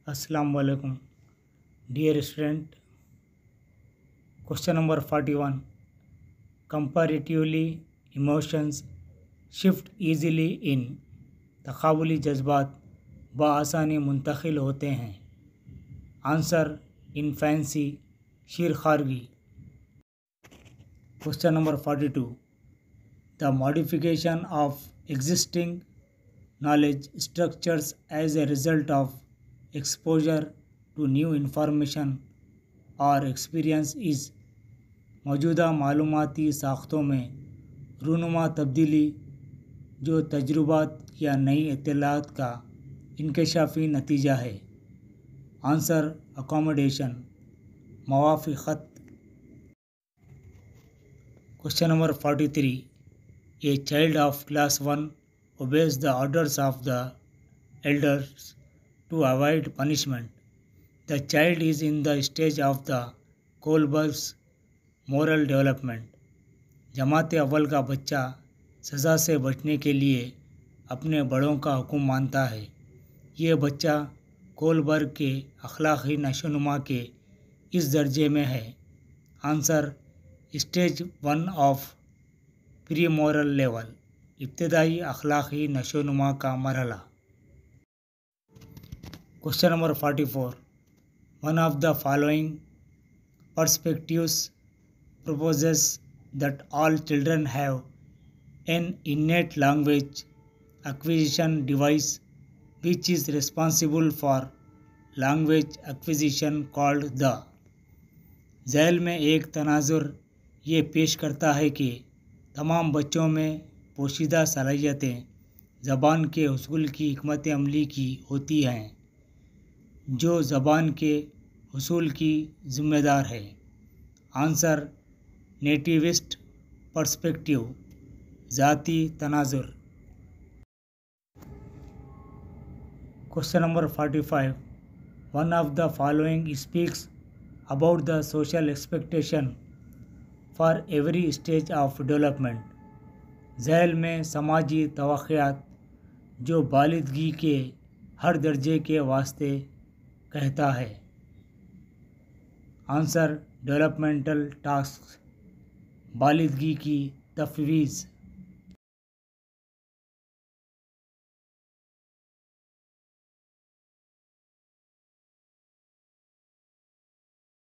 Assalamu alaikum. Dear student, question number 41. Comparatively, emotions shift easily in तकाबुली जज्बात बआसानी मुंतकिल होते हैं. Answer infancy Ksheer खारगी. Question number 42. The modification of existing knowledge structures as a result of exposure to new information और experience इस मौजूदा मालूमाती साख्तों में रूनुमा तब्दीली जो तजुर्बात या नई इत्तलात का इंकशाफी नतीजा है. आंसर अकोमोडेशन मवाफ़िक़त. Question number 43. A child of class 1 obeys the orders of the elders to avoid punishment. The child is in the stage of the Kohlberg's moral development. जमात अव्वल का बच्चा सज़ा से बचने के लिए अपने बड़ों का हुक्म मानता है. ये बच्चा कोलबर्ग के अखलाक़ी नशोनुमा के इस दर्जे में है. Answer stage 1 of pre moral level, इब्तदाई अखलाक़ी नशोनुमा का मरहला. Question number 44. One of the following perspectives proposes that all children have an innate language acquisition device which is responsible for language acquisition called the. Zail में एक तनाजुर ये पेश करता है कि तमाम बच्चों में पोशीदा सलाहियतें ज़बान के हुसूल की हिकमत अमली की होती हैं जो ज़बान के हुसूल की ज़िम्मेदार है. आंसर नेटिविस्ट पर्सपेक्टिव, ज़ाती तनाजुर. Question number 45. One of the following speaks about the social expectation for every stage of development. झैल में समाजी तवक्कुआत जो बालिदगी के हर दर्जे के वास्ते कहता है. आंसर डेवलपमेंटल टास्क, बालिदगी की तफवीज़.